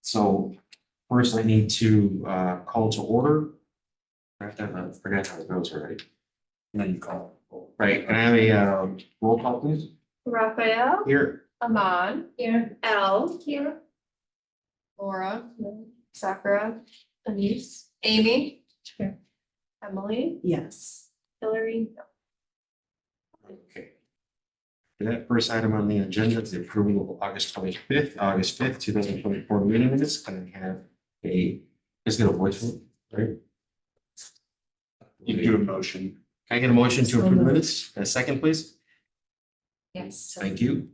So first I need to call to order. I forgot how it goes, right? And then you call. Right, can I have a roll call, please? Raphael, Here. Ahmad, here, Elle, here. Laura, Sakura, Denise, Amy. Here. Emily, Yes. Hillary. Okay. That first item on the agenda is the approval of August 5th, 2024 meeting minutes. Can I have let's get a voice vote, right? You do a motion. Can I get a motion to approve the minutes? A second, please? Yes. Thank you.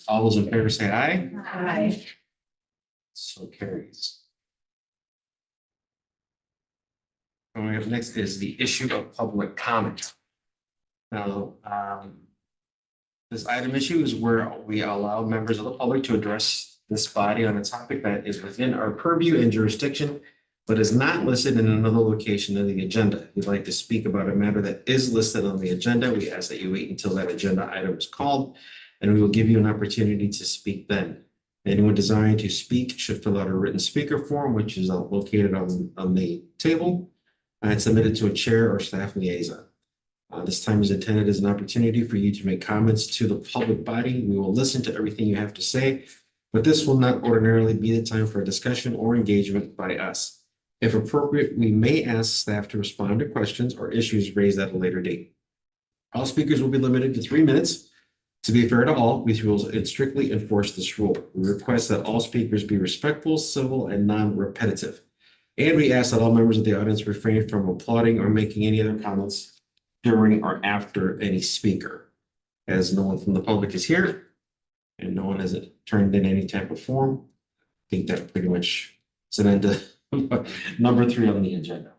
All those in favor say aye. Aye. So carries. Coming up next is the issue of public comment. Now, this item issue is where we allow members of the public to address this body on a topic that is within our purview and jurisdiction, but is not listed in another location of the agenda. If you'd like to speak about a matter that is listed on the agenda, we ask that you wait until that agenda item is called, and we will give you an opportunity to speak then. Anyone desiring to speak should fill out a written speaker form, which is located on the table, and submitted to a chair or staff liaison. This time is intended as an opportunity for you to make comments to the public body. We will listen to everything you have to say, but this will not ordinarily be the time for a discussion or engagement by us. If appropriate, we may ask staff to respond to questions or issues raised at a later date. All speakers will be limited to 3 minutes. To be fair to all, we will strictly enforce this rule. We request that all speakers be respectful, civil, and non-repetitive. And we ask that all members of the audience refrain from applauding or making any other comments during or after any speaker. As no one from the public is here and no one has turned in any type of form, I think that pretty much is an end to number 3 on the agenda.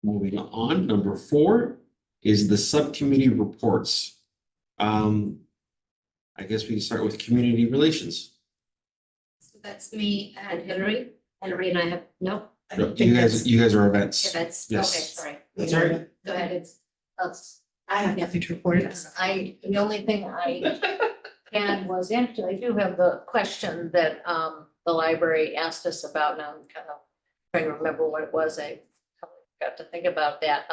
Moving on, number 4 is the subcommittee reports. I guess we can start with community relations. So that's me and Hillary. Hillary and I have, no. You guys are events. That's, okay, Yes. sorry. That's all right. Go ahead. I have nothing to report. The only thing I had was actually, I do have the question that the library asked us about. Now I'm kind of trying to remember what it was. I got to think about that.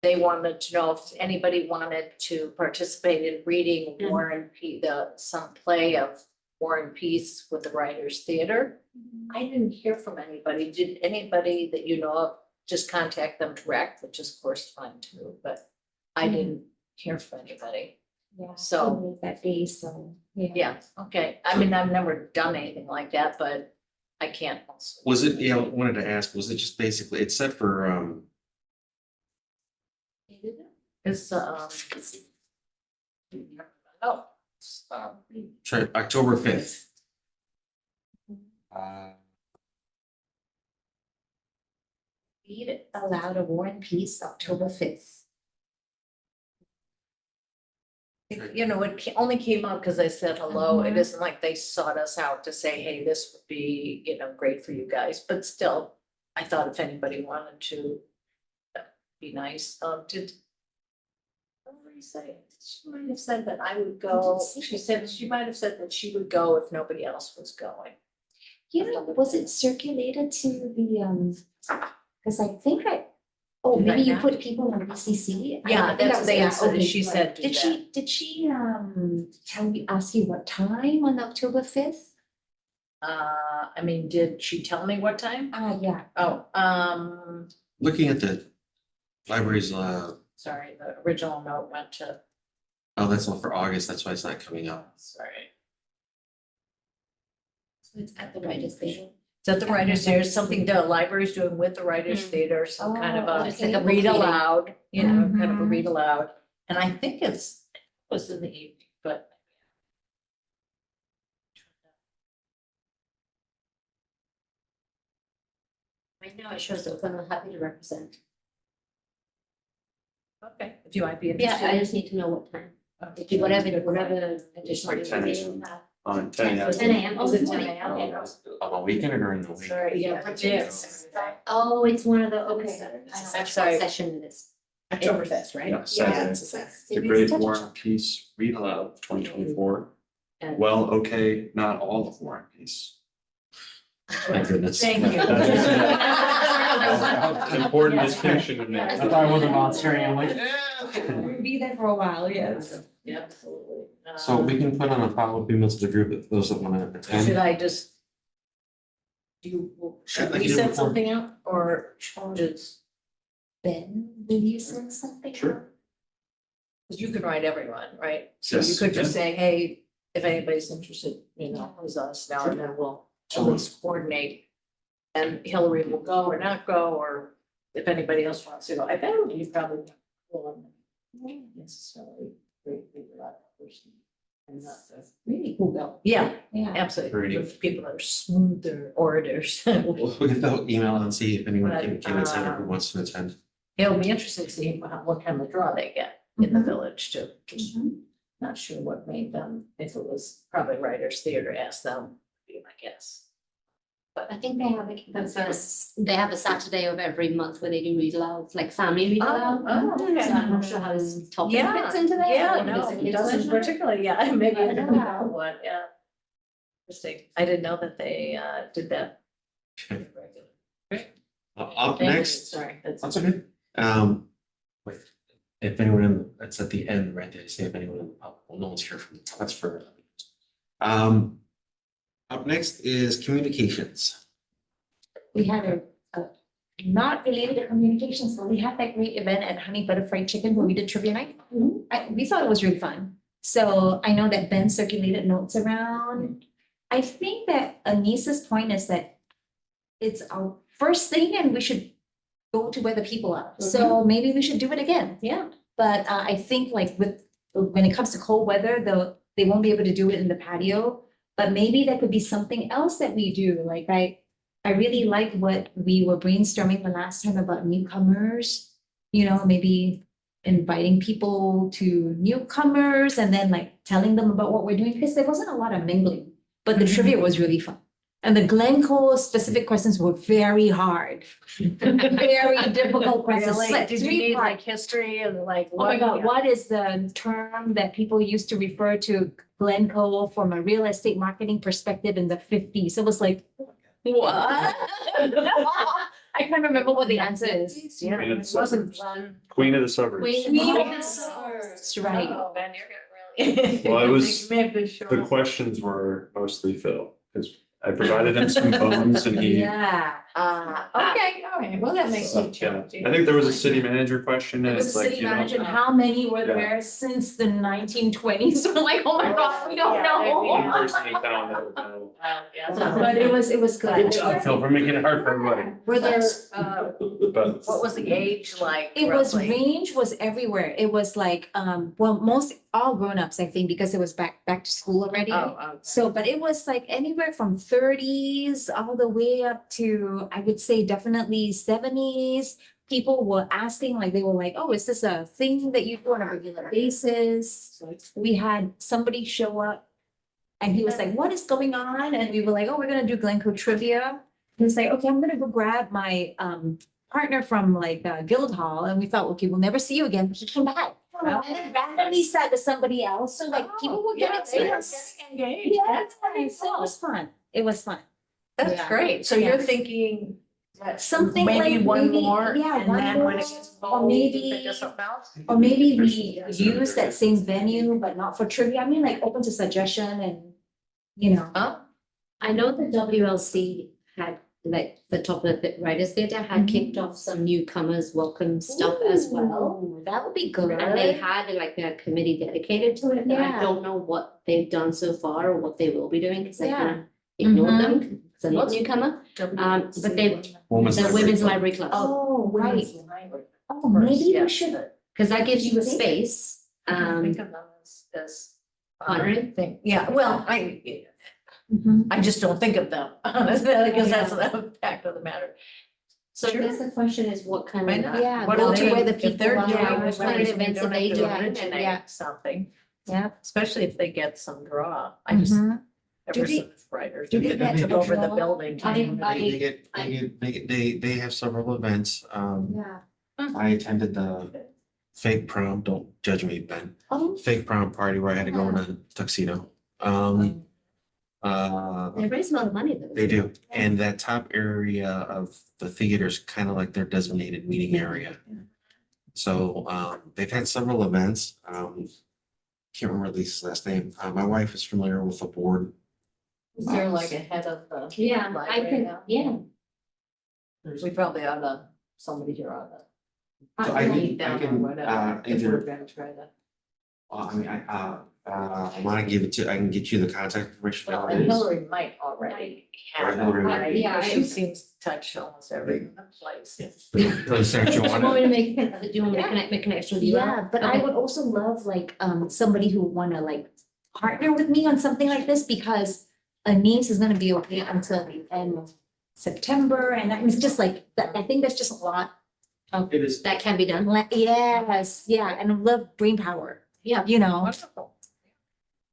They wanted to know if anybody wanted to participate in reading War and Peace, some play of War and Peace with the Writers Theater. I didn't hear from anybody. Did anybody that you know of just contact them direct, which is of course fine too, but I didn't hear from anybody. Yeah. So- That day, so. Yeah, okay. I mean, I've never done anything like that, but I can't also. Was it, I wanted to ask, was it just basically, it's set for, It's October 5th? Read aloud a War and Peace, October 5th. You know, only came up because I said hello. It Mhm. isn't like they sought us out to say, hey, this would be, great for you guys, but still, I thought if anybody wanted to, that'd be nice. What did you say? She might have said that I would go. She said, she might have said that she would go if nobody else was going. You know, was it circulated to the, because I think Did maybe I you not? put people on BCC? I Yeah, think that's that was- the yeah, answer. okay, She right. said do Did she, ask you what time on October 5th? I mean, did she tell me what time? Yeah. Oh, Looking at the library's, sorry, the original note went to, that's all for August, that's why it's not coming up. sorry. So it's at the Writers Theater. Is that the Writers Theater, something the library's doing with the Writers Mm. Theater, some kind of Oh, a it's like a book read reading. aloud, kind of a Mhm. read aloud. And I think it was in the evening, but. Right now it shows open, I'm happy to represent. Okay, if you might be Yeah, interested. I just need to know what time. If you, whatever additional. Like 10 information you have. On 10 a.m. 10 a.m. Is it Oh, 10 20. a.m.? Okay. On the weekend or during the week? Sorry, yeah. Yeah. Yes. Oh, it's one of the, okay. I'm sorry. What session it is. October 5th, right? Yeah, Saturday. The Great War and Peace Read Aloud 2024. And- Well, okay, not all of War and Peace. Thank goodness. Thank you. That's an important distinction to make. I thought I wasn't volunteering, I'm like, Be there for a while, yes. Yeah, absolutely. So we can put on a follow-up email to the group, if those that wanna Should attend. I just? Do you, should like we you did send before. something out or just, Ben, will you send something? Sure. because you could write everyone, right? So you Yes, could just yeah. say, hey, if anybody's interested, please let us know, and then we'll at least coordinate. And Hillary will go or not go, or if anybody else wants to go, I bet you probably won't necessarily figure out that person. And not the Really? who go. Yeah, Yeah. absolutely. Agreed. With people that are smoother orators. We'll get the email and see if anyone But, can attend or who wants to attend. It'll be interesting to see what kind of draw they get in the village too. Just not sure what made them, if it was probably Writers Theater, asked them, be my guess. I think they have a Saturday of every month where they do read aloud, like family read aloud. okay. So I'm not sure how this topic Yeah, fits into that. Yeah, or no, does it fit doesn't into it? particularly, yeah, maybe I didn't Yeah. know one, yeah. Interesting, I didn't know that they did that. Up Thank you, next, sorry, that's. that's okay. Wait, if anyone it's at the end, right, they say if anyone in the public, well, no one's here from, that's for. Up next is communications. We had a not related to communications, but we had that great event at Honey Butter Fried Chicken where we did trivia night. We thought it was really fun. So I know that Ben circulated notes around. I think that Anissa's point is that it's our first thing and we should go to where the people are. So maybe we should do it again. Yeah. But I think like when it comes to cold weather, they won't be able to do it in the patio. But maybe that could be something else that we do. Like I really like what we were brainstorming the last time about newcomers. Maybe inviting people to newcomers and then like telling them about what we're doing, because there wasn't a lot of mingling, but the trivia was really fun. And the Glencoe specific questions were very hard. Very difficult questions. Really, Like did you three need like parts. history and like? Oh my what- God, what is the term that people used to refer to Glencoe from a real estate marketing perspective in the 50s? It was like, what? I can't remember what the answer is. Yeah, Queen of it the wasn't suburbs. fun. Queen of the suburbs. That's right. Oh, Ben, you're getting really. Well, it was- Maybe sure. The questions were mostly Phil, because I provided him some bones and he. Yeah. Okay, all right, well, that makes Yeah. it challenging. I think there was a city manager question There and was it's a like, city you know. manager, and how many were Yeah. there since the 1920s? We're like, oh my God, we don't Yeah, One know. person in town that would know. But it was good. Good job, Phil, for making it hard for everybody. Were there, But what was the age like? It was roughly? range was everywhere. It was like, all grown-ups, I think, because it was back to school already. Oh, okay. So, but it was like anywhere from 30s all the way up to, I would say definitely 70s. People were asking, like, they were like, oh, is this a thing that you do on a regular basis? We had somebody show up and he was like, what is going on? And we were like, oh, we're gonna do Glencoe trivia. He was like, okay, I'm gonna go grab my partner from like Guildhall. And we thought, okay, we'll never see you again. But he came back. And then randomly said to somebody else. So like people were Yeah, getting they were serious. getting engaged. Yeah, That's pretty so it cool. was fun. It was fun. That's Yeah. great. So Yeah. you're thinking that Something maybe like one maybe- more? yeah, And one then when more, it gets or cold, maybe- think of something else? Or maybe we use that same venue, but not for trivia. I mean, like open to suggestion and, Oh, I know the WLC had, like, the top of the Writers Theatre had kicked off some newcomers welcome stuff as well. Ooh, that would be good. And they had like a committee dedicated to it, and Yeah. I don't know what they've done so far or what they will be doing, because I Yeah. kind of ignored Mhm. them, because I'm not a newcomer. But they, Women's the library Women's club. Library Club, Oh, right. Women's library. Oh, maybe Yeah. we should. because that gives you a space, I don't think of them as. honoring. Thing, yeah, well, I just don't think of them, honestly, because that's the fact of the matter. So I guess the question is what kind Why of. not? Yeah, What go are to they, where the if they're people doing are, this, what kind of they events don't are they have to doing? originate Yeah. something, Yeah. especially if they get some draw. I just, Mhm. Do ever they- since writers. do they took get over the draw? building. They have several events. Yeah. I attended the fake prom, don't judge me, Ben. Oh, Fake prom party where I had to go in a tuxedo. They raise a lot of money though. They do, and that top area of the theater is kind of like their designated meeting area. So they've had several events. Can't remember Lisa's last name. My wife is familiar with the board. Is there like a head of the? Yeah, I library can, now? yeah. We probably ought to, somebody here ought to. So I meet can, I them or can, whatever, if we're either, gonna try to. I mean, I wanna give it to, I can get you the contact information. Well, how it and is. Hillary might already have it, Hillary might. right? Yeah, Because she I- seems to touch almost every place. So, Sarah, do you Do you want wanna- me to make, do you want me to connect, make connection with you? Yeah, but I Okay. would also love like somebody who wanna like partner with me on something like this because a niece is gonna be okay until the end of September and that was just like, that, I think that's just a lot. It is, That can be done. Yes, yeah, and I love brain power, Yeah, you know, Wonderful.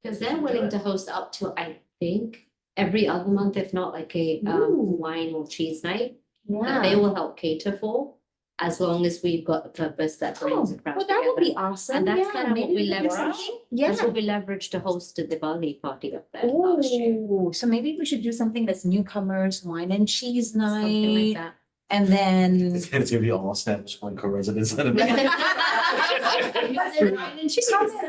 because they're willing to host up to, I think, every other month, if not like a Ooh. wine or cheese night. That they yeah. will help cater for, as long as we've got the purpose that brings Oh, the crowd well, that would be together. awesome, And that's yeah, kind of what maybe we could do leverage. something. That's Yeah. what we leveraged to host the Diwali party up there last year. Oh, so maybe we should do something that's newcomers, wine and cheese Something like night, that. and then. it's gonna be all established Glencoe residents. Come and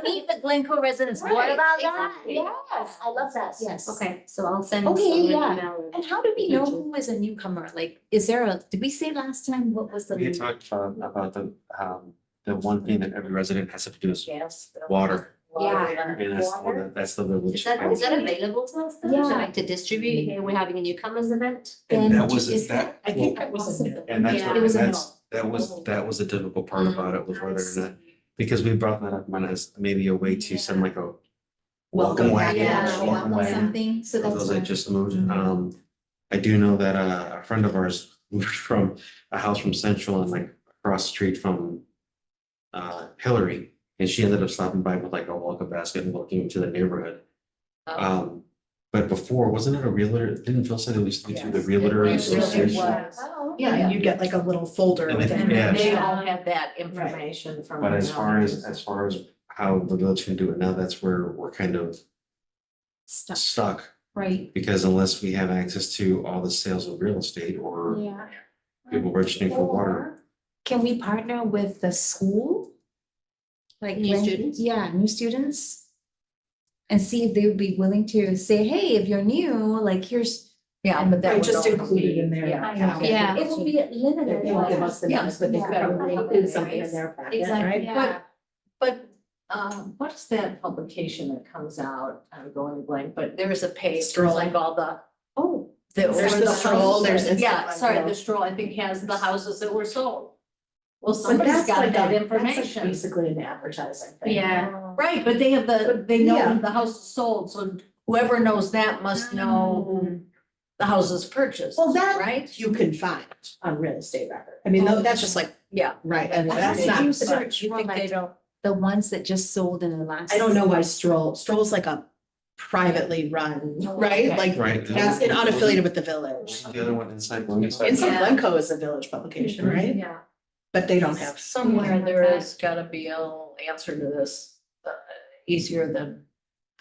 meet the Glencoe residents, what Right, about that? exactly. Yes, I love that, yes. Okay, so I'll send. Okay, someone an yeah. email. And how do we know Future. who is a newcomer? Like, is there a, did we say last time, what was the? We had talked about the one thing that every resident has to do is Yes. water. Yeah. And that's the village. Is that available to us though? Yeah. To like to distribute, hey, we're having a newcomers event? And Then that was, is that, I think that was a no. and that's Yeah. what, It was a that's, no. that was the difficult part about it was whether or not, because we brought that up on as maybe a way to send like a welcome wagon. Yeah. Welcome wagon. Something, so For that's. those that why. just moved, Mhm. I do know that a friend of ours moved from a house from Central and like across the street from Hillary. And she ended up stopping by with like a welcome basket and looking into the neighborhood. But before, wasn't it a realtor? Didn't Phil say that we used to do the Yes, realtor it really association? was. Oh, Yeah, and you get like a little folder And with then- it. yeah. They all have that information from. But as now. far as how the village can do it now, that's where we're kind of Stuff, stuck. right, Because unless we have access to all the sales of real estate or yeah. people registering for water. Or can we partner with the school? Like. New when- students? Yeah, new students. And see if they would be willing to say, hey, if you're new, like here's. Yeah, but that Right, would just only include it be- in there. Yeah. Yeah. It will be limited. They won't give us the names, but they've got to Yeah. include something in their packet, Exactly, right? yeah. But what's that publication that comes out, I'm going blank, but there is a page, it's Stroll. like all the. Oh. There's or the stroll, there's houses- Yeah, Instagram, sorry, yeah. the stroll, I think has the houses that were sold. Well, But somebody's that's got like that that's like information. basically an advertising thing. Yeah. Right, but they have they know Yeah. the house is sold, so whoever knows that must know the house is purchased, Well, that right? you can find on real estate record. I mean, that's just like, Yeah. right, and How that's did not. you but search You for think they like don't? the ones that just sold in the last? I don't know why Stroll's like a privately run, right? Okay. Like, Right. that's unaffiliated with the village. The other one inside. Williams. Inside Yeah. Glencoe is a village publication, right? Yeah. But they don't have. Somewhere there has gotta be a answer to this, easier than.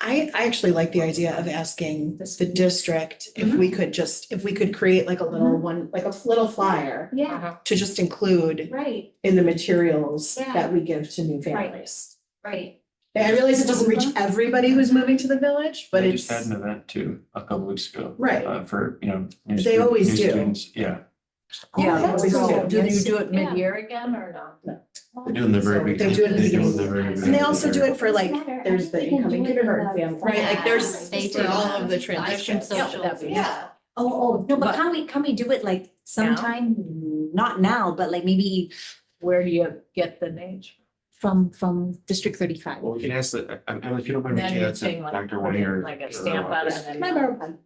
I actually like the idea of asking the district if we could create like a little one, like a little flyer Yeah, to just include right, in the materials Yeah. that we give to new families. right. And I realize it doesn't reach everybody who's moving to the village, but They it's, just had an event too, a couple weeks ago. Right. For, new They stu- always new do. students, yeah. Yeah, that's so cool. do you do it Yeah. mid-year again or no? They're doing the very big. They're doing it They're doing the- the very big- and they also do it for like, Matter. there's the incoming kindergarten family, right? Like there's They for do. all of the Ice cream transitions. socials. Yeah. Oh, no, But- but can we do it like sometime, not now, but like maybe Where do you get the names? from District 35? Well, we can ask the, I mean, if you don't mind Then reaching you're out to saying like, Dr. put in Wayne or. like a stamp on it and Can I then. borrow a pen?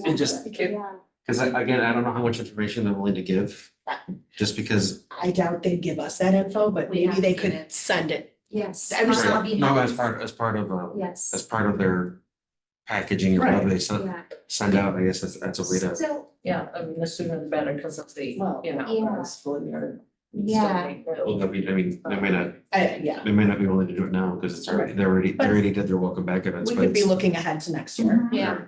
And just, Yeah. because again, I don't know how much information they're willing to give, just because. I doubt they'd give us that info, but We maybe have they to could get it. send it. Yes. I was- I'll be No, happy. as part of, Yes. as part of their packaging, or whatever they Yeah. send out, I guess that's a way to. So, Yeah, I mean, the sooner the better because of the, Well, you know, yeah. School year. Yeah. Well, I mean, they may not, Yeah, they may not be willing to do it now because it's already, they already did their welcome back events. we but could be it's- looking ahead to next year. Yeah.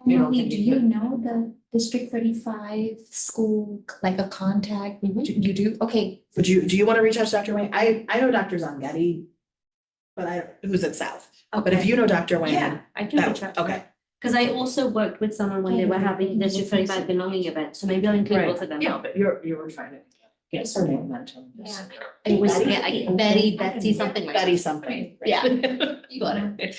You don't Emily, think do you you could- know the District 35 school, like a contact? You do? Okay. Do you want to reach out to Dr. Wayne? I know Dr. Zongetti, but who's at South. But if Okay. you know Dr. Wayne, Yeah, I do that- reach out. okay. Because I also worked with someone when they were having the District 35 belonging event, so maybe I'll include both of them. Yeah, but you were trying to get some momentum. Yeah. It was, yeah, I Betty, Betsy, something like that. Betty something. Yeah, you got it.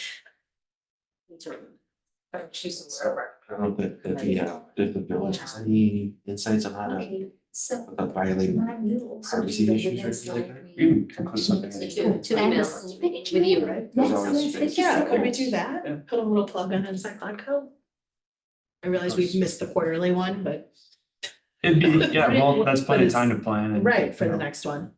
She's aware. I don't know if the village has any insights on how to, Okay, so. about violating my new- privacy issues or anything like that. You can include something in there. Two emails with you, right? There's Yes, always yes, space. thank you Yeah, so could we much. do that? Put a little plug on Inside Glencoe? I realize we've missed the quarterly one, but It'd be, yeah, well, that's plenty of time to plan. and, right, for you the know, next one.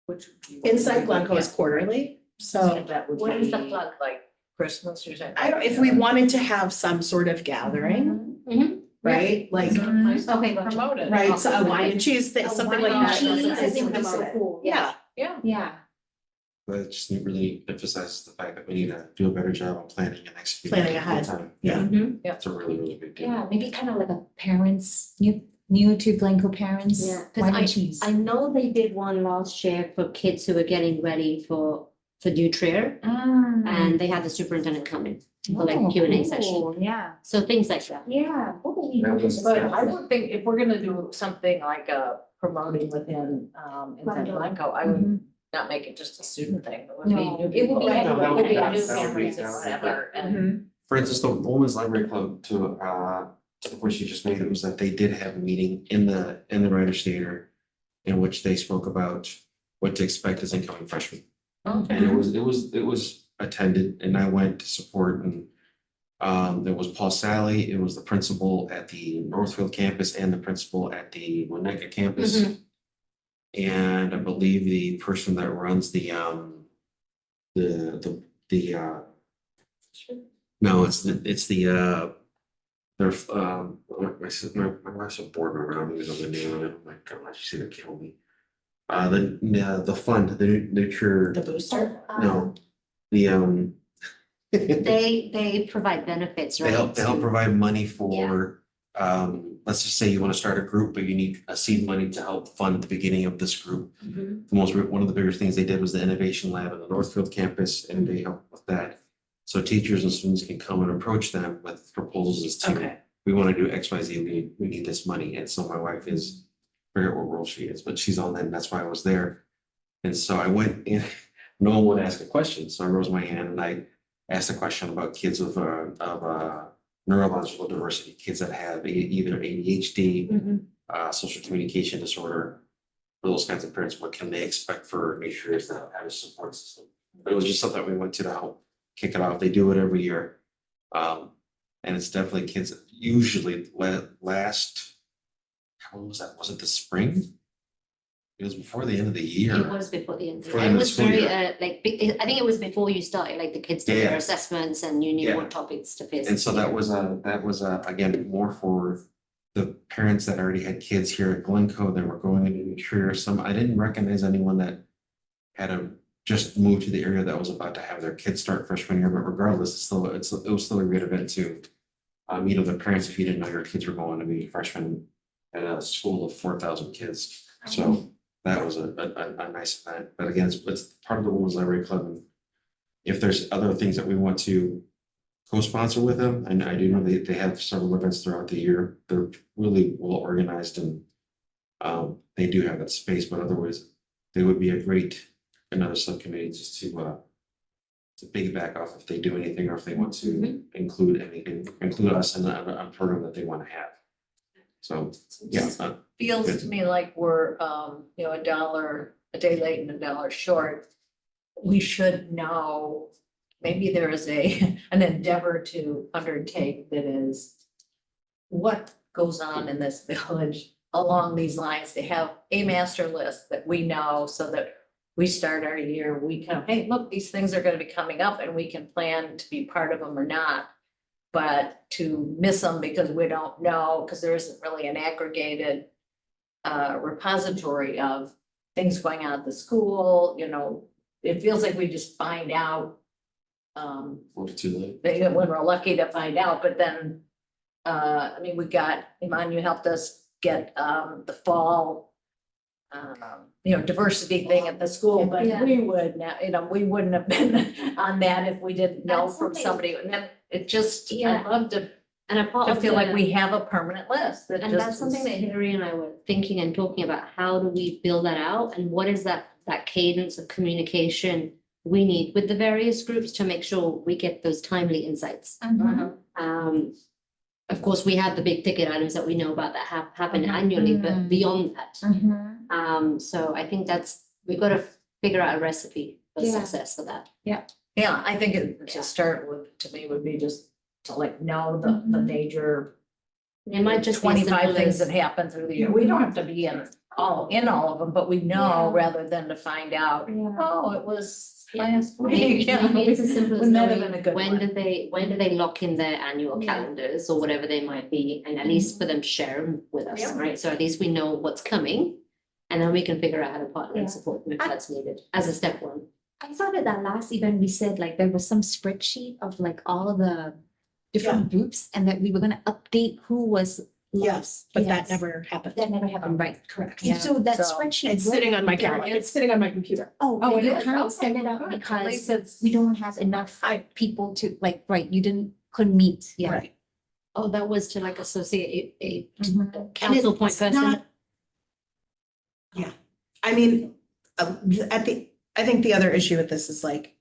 Which. Inside Glencoe is quarterly, so That would What is the be plug, like Christmas or something? I don't, if we wanted to have some sort of gathering, Mhm. right? Like, Okay, gotcha. Promote it. right, so a wine and cheese thing, something like that. I think would be so cool. Yeah, Yeah. Yeah. But it just really emphasizes the fact that we need to do a better job on planning and executing. Planning at one ahead. time. Yeah. Mhm. It's a really, really big deal. Yeah, maybe kind of like a parents, new to Glencoe parents. Yeah, 'cause wine and cheese. I know they did one last year for kids who were getting ready for New Trier, and they had the superintendent come in for like Q&A session. Yeah. So things like that. Yeah. That was- But I would think if we're gonna do something like promoting within inside Glencoe, I would not make it just a student thing. It would be No, new it would people. be Right, everyone. it would be Yeah, new that would be- families and whatever, and Mhm. For instance, the Women's Library Club to the point you just made, it was that they did have a meeting in the Writers Theater in which they spoke about what to expect as incoming freshmen. Okay. And it was attended and I went to support and there was Paul Sally, it was the principal at the Northfield campus and the principal at the Winnetka campus. And I believe the person that runs the no, it's their my wife's a board member, I don't even know the name of it, oh my gosh, she's gonna kill me. The fund, the nurture, The booster. no, the They provide benefits, right? they help provide money for, let's just say you want to start a group, but you need a seed money to help fund the beginning of this group. Mhm. One of the bigger things they did was the innovation lab at the Northfield campus, and they helped with that. So teachers and students can come and approach them with proposals as to, Okay. we want to do X, Y, Z, we need this money. And so my wife is, I forget what role she is, but she's on that, and that's why I was there. And so I went in, no one would ask a question, so I rose my hand and I asked a question about kids with neurological diversity, kids that have either ADHD, social communication disorder, for those kinds of parents, what can they expect for New Triers that have a support system? But it was just something we went to help kick it off. They do it every year. And it's definitely kids, usually last, how long was that? Was it the spring? It was before the end of the year. It was before the end. Before the It end of the was school very, year. I think it was before you started, like the kids did Yeah. their assessments and you knew Yeah. what topics to face. And so that was again, more for the parents that already had kids here at Glencoe that were going into New Trier. I didn't recognize anyone that had just moved to the area that was about to have their kids start freshman year, but regardless, it was still a great event to meet other parents if you didn't know your kids were going to be freshmen at a school of 4,000 kids. So that was a nice event. But again, it's part of the Women's Library Club. And if there's other things that we want to co-sponsor with them, and I do know they have several events throughout the year. They're really well organized and they do have that space, but otherwise they would be another subcommittee just to piggyback off if they do anything or if they want to include us in a program that they want to have. So, yeah, feels to me like we're, $1 a day late and $1 short. We should know, maybe there is an endeavor to undertake that is what goes on in this village along these lines, to have a master list that we know so that we start our year, we can, hey, look, these things are gonna be coming up and we can plan to be part of them or not. But to miss them because we don't know, because there isn't really an aggregated repository of things going on at the school, you know, it feels like we just find out. Well, too late. When we're lucky to find out, but then, I mean, we got, Iman, you helped us get, the fall, you know, diversity thing at the school, but Yeah. we would now, you know, we wouldn't have been on that if we didn't know That's from something- somebody, and then it just, Yeah. I'd love to And a part to of feel like the- we have a permanent list that And just. that's something that Hillary and I were thinking and talking about, how do we build that out? And what is that cadence of communication we need with the various groups to make sure we get those timely insights? Of course, we have the big ticket items that we know about that happen annually, but beyond that. So I think we've got to figure out a recipe for Yeah. success for that. Yeah, I think it, to start with, to me, would be just to like know the major It might just be as simple 25 things as- that happen through the year. We don't have to be in all of them, but we know Yeah. rather than to find out, Yeah. oh, it was last Maybe week. you know, maybe it's as simple as wouldn't that have knowing been a good when one? do they lock in their annual Yeah. calendars or whatever they might be, and at least for them to share them with us, Yeah. right? So at least we know what's coming. And then we can figure out how to partner Yeah. and support them if that's needed as a step one. I thought at that last event, we said like there was some spreadsheet of like all of the different groups and that we were gonna update who was. Yes, but that Yes. never happened. That never happened, right? Correct. Yeah. So that So- spreadsheet. It's sitting on my There it calendar. It's is. sitting on my computer. Oh, Oh, you it is? can't Okay, send it out good. At because least it's- we don't have enough people to like, right, couldn't meet yet. Right. Oh, that was to like associate a Mhm. council point it's person. not- Yeah, I mean, I think the other issue with this is like,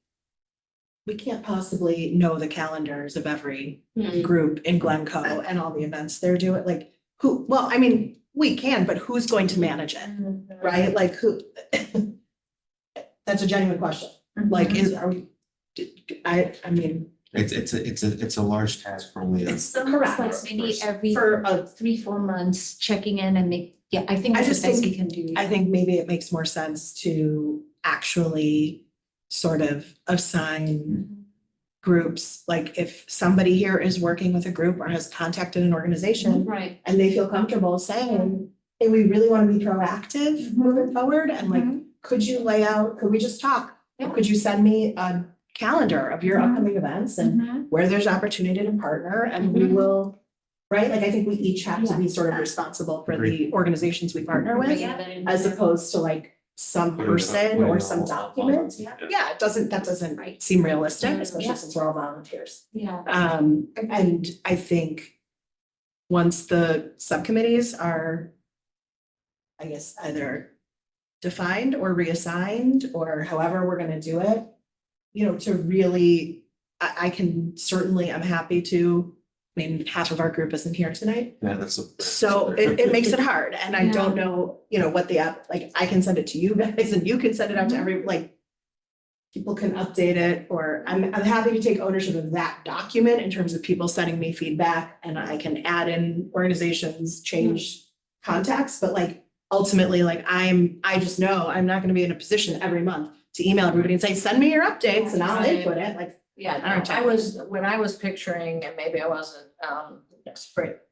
we can't possibly know the calendars of every Hmm. group in Glencoe and all the events they're doing, like, well, I mean, we can, but who's going to manage it, right? Like, who? That's a genuine question, like, are we, I mean, It's a large task for only. it's So correct. like maybe every For a 3-4 months, checking in and I think I that's just the best think- we can do. I think maybe it makes more sense to actually sort of assign groups, like if somebody here is working with a group or has contacted an organization Right. and they feel comfortable saying, hey, we really want to be proactive moving forward, and like, could we just talk? Or could you send me a calendar of your upcoming events and where there's opportunity to partner, and we will, right? Like, I think we each have to be sort of responsible for the organizations we partner with, as opposed to like some person or some document. Yeah, that doesn't seem realistic, especially since we're all volunteers. Yeah. And I think once the subcommittees are, I guess, either defined or reassigned, or however we're gonna do it, you know, to really, I can certainly, I'm happy to, I mean, half of our group isn't here tonight. Yeah, that's a. So it makes it hard, and I don't know, you know, what the app, like, I can send it to you guys and you can send it out to every, like. People can update it, or I'm happy to take ownership of that document in terms of people sending me feedback, and I can add in organizations, change contacts, but like, ultimately, like, I just know I'm not gonna be in a position every month to email everybody and say, send me your updates, and I'll Right. input it, like. Yeah, I don't no, when I was picturing, and maybe I wasn't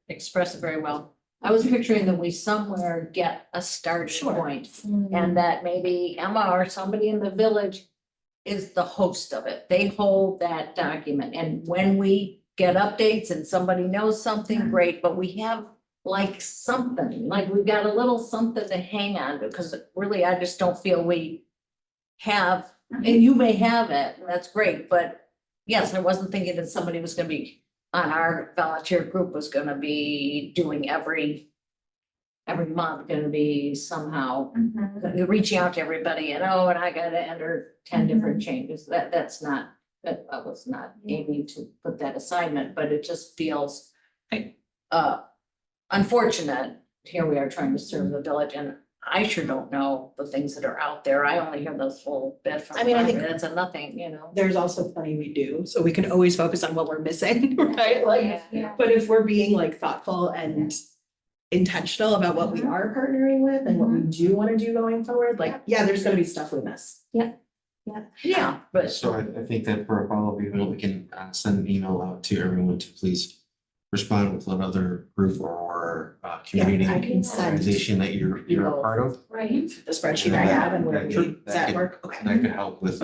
express it very well. I was picturing that we somewhere get a starting point, and that maybe Emma or somebody in the village is the host of it. They hold that document, and when we get updates and somebody knows something, great, but we have like something, like we've got a little something to hang on to, because really, I just don't feel we have, and you may have it, and that's great, but yes, I wasn't thinking that somebody was gonna be, on our volunteer group was gonna be doing every month, gonna be somehow reaching out to everybody and, oh, and I gotta enter 10 different changes. That's not, that I was not aiming to put that assignment, but it just feels unfortunate. Here we are trying to serve the village, and I sure don't know the things that are out there. I only hear this little bit from. I mean, I think- That's a nothing, you know. There's also plenty we do, so we can always focus on what we're missing, right? Like, Yeah. but if we're being like thoughtful and intentional about what we are partnering with and what we do wanna do going forward, like, yeah, there's gonna be stuff we miss. Yeah, but So I think that for a follow-up, we can send an email out to everyone to please respond with another group or Yeah, community I can send organization that you're a part of. Right. the spreadsheet I have and where we, Sure. does that work? Okay. That could help with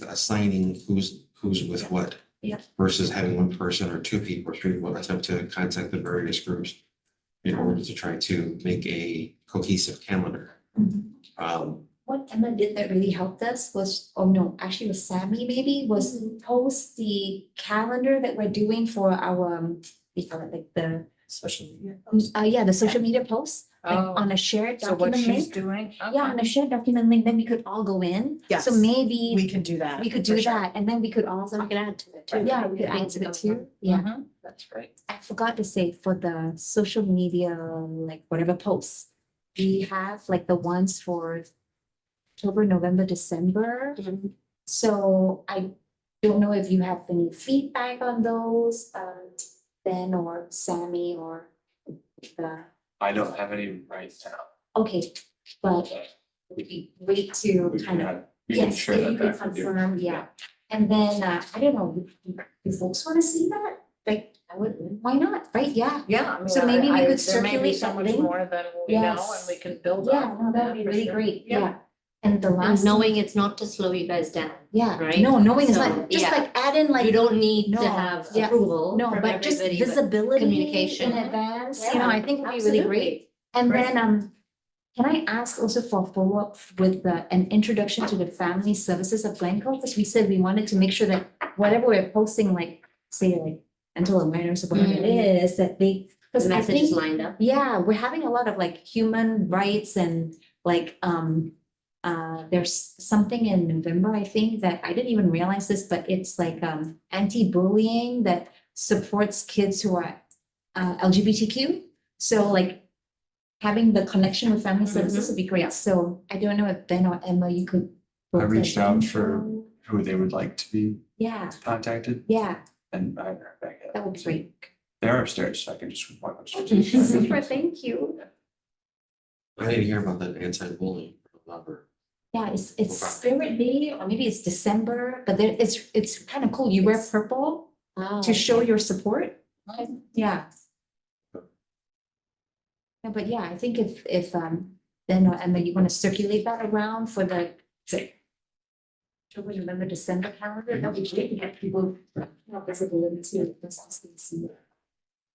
assigning who's with what. Yeah. Versus having one person or two people or three people attempt to contact the various groups in order to try to make a cohesive calendar. What Emma did that really helped us was, oh no, actually it was Sammy maybe, was post the calendar that we're doing for our, we call it like the, Social media. yeah, the social media posts, like Oh, on a shared so what document she's link. doing? Yeah, on a shared document link, then we could all go in. Yes. So maybe We can do that. we could for do sure. that, and then we could also, So we can add to it too. yeah, we could add to it too. Yeah, Mhm, that's great. I forgot to say for the social media, like whatever posts, we have like the ones for October, November, December. So I don't know if you have any feedback on those, Ben or Sammy or the, I don't have any right now. okay, but it would be great to We can kind of, have- you can yes, share if that you could back with you. confirm, yeah. And then, I don't know, do folks want to see that? Like, I wouldn't. why not, right? Yeah. Yeah, I mean, So maybe we could there may be circulate so that much link. more than we know and Yes. we can build Yeah, on. no, that would be for really sure. great, Yeah. yeah. And the And last. knowing it's not to slow you guys down. Yeah, right? no, knowing is So, not, just yeah. like add in like. You don't need to No, have yeah, approval No, from but just everybody, but visibility communication. in advance, you Yeah, know, I think would be really great. And Great. then, can I ask also for follow-up with an introduction to the family services of Glencoe? Because we said we wanted to make sure that whatever we're posting, like, say like mental awareness or whatever it is, that they, the because I message is think, lined up. yeah, we're having a lot of like human rights and like, there's something in November, I think, that I didn't even realize this, but it's like, anti-bullying that supports kids who are, LGBTQ. So like having the connection with family services would be great. So I don't know if Ben or Emma, you could. I reached out for who they would like to be Yeah, contacted yeah, and I heard back yet. that would be great. They're upstairs, so I can just walk upstairs. Super, thank you. I didn't hear about that anti-bullying number. Yeah, it's Spirit Day, or maybe it's December, but there, it's kind of cool. You wear purple Oh, to show your support. Nice. Yeah. Yeah, but yeah, I think if Ben or Emma, you want to circulate that around for the, say, October, November, December calendar, that would be great to get people more visibility to this.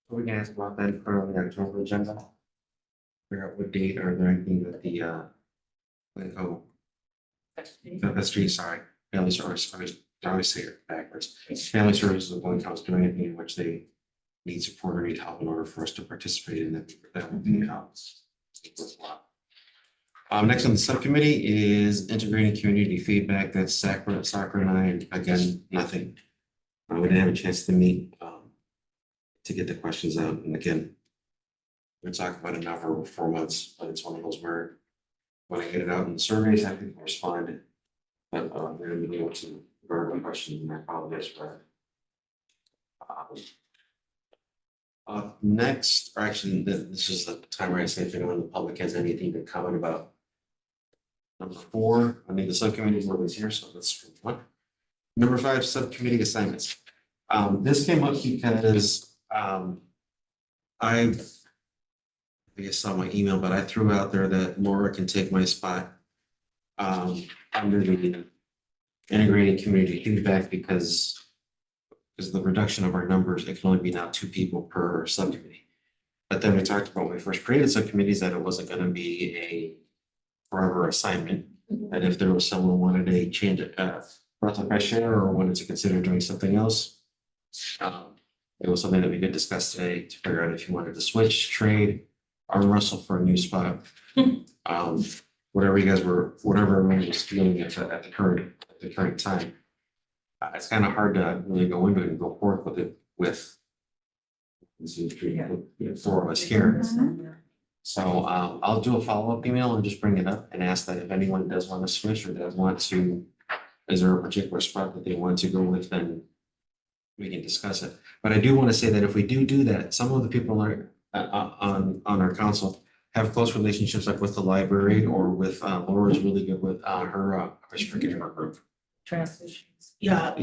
We can ask about that for the October agenda. Figure out what date or there anything that the Glencoe, the street, sorry, family service, I always say it backwards. Family services of Glencoe is doing anything in which they need support or need help in order for us to participate in that. That would be worthwhile. Next on the subcommittee is integrating community feedback. That's Sacra and I, and again, nothing. We didn't have a chance to meet to get the questions out. And again, we're talking about it now for over 4 months, but it's one of those where when I get it out in the surveys, I can respond. But we're gonna be able to verify questions and I apologize for that. Next, or actually, this is the time where I say if anyone in the public has anything to comment about. Number 4, I mean, the subcommittee is always here, so that's one. Number 5, subcommittee assignments. This came up because I think I saw my email, but I threw out there that Laura can take my spot under the integrating community feedback because the reduction of our numbers, it can only be now 2 people per subcommittee. But then we talked about when we first created subcommittees that it wasn't going to be a forever assignment. That if there was someone who wanted a change, breath of fresh air or wanted to consider doing something else, it was something that we could discuss today to figure out if you wanted to switch, trade, arm wrestle for a new spot. Whatever you guys were, whatever everyone was feeling at the current time. It's kind of hard to really go into it and go forth with it with this is 4 of us here. So I'll do a follow-up email and just bring it up and ask that if anyone does want to switch or does want to, is there a particular spot that they want to go with, then we can discuss it. But I do want to say that if we do that, some of the people are on our council have close relationships like with the library or with Laura's really good with her, I forget her group. Yeah,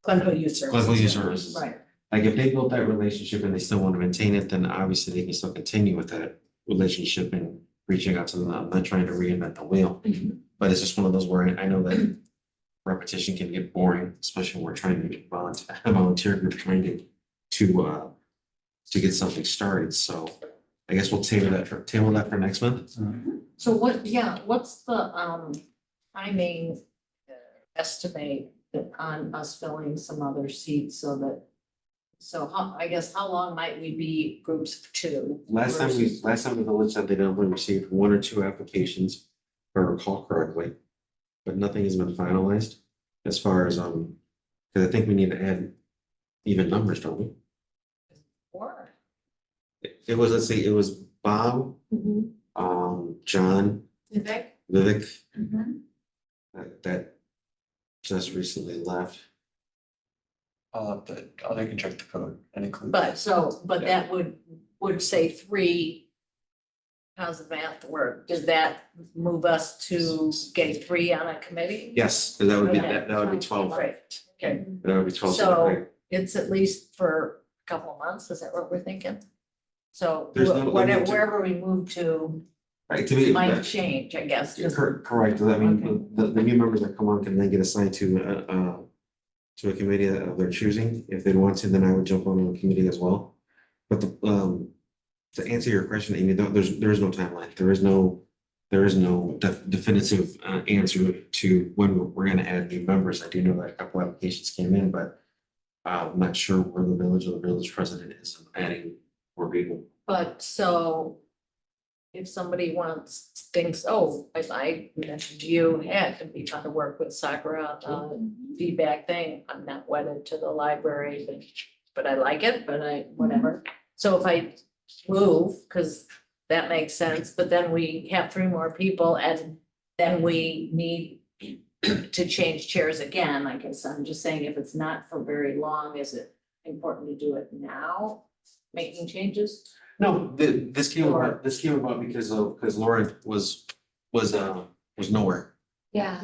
Glencoe Youth Services. Glencoe Youth Services. Right. Like if they built that relationship and they still want to maintain it, then obviously they can still continue with that relationship and reaching out to them. I'm not trying to reinvent the wheel. But it's just one of those where I know that repetition can get boring, especially when we're trying to get volunteer group trying to get something started. So I guess we'll table that for next month. So what's the timing estimate on us filling some other seats so how long might we be groups of two? Last time versus- the village said they'd only received 1 or 2 applications, if I recall correctly. But nothing has been finalized as far as, because I think we need to add even numbers, don't we? Or, It was, let's see, it was Bob, John, Vivek? Vivek, Mhm. that just recently left. They can check the code and include. But that would say 3. How's the math work? Does that move us to getting 3 on a committee? Yes, that would be, Okay. that would be 12. Right, okay, That would be 12. So- it's at least for a couple of months, is that what we're thinking? So There's no- wherever we move to Right, to me, might change, I guess. yeah, correct. I mean, the new members that come on can then get assigned to a committee of their choosing. If they want to, then I would jump on a committee as well. But to answer your question, Amy, there is no timeline. There is no definitive answer to when we're gonna add new members. I do know that a couple applications came in, but I'm not sure where the village president is adding more people. But so if somebody thinks, as I mentioned to you, it'd be fun to work with Sakura on the feedback thing. I'm not wedded to the library, but I like it, whatever. So if I move, because that makes sense, but then we have 3 more people and then we need to change chairs again. I guess I'm just saying if it's not for very long, is it important to do it now, making changes? No, this came about because Lauren was nowhere. Yeah.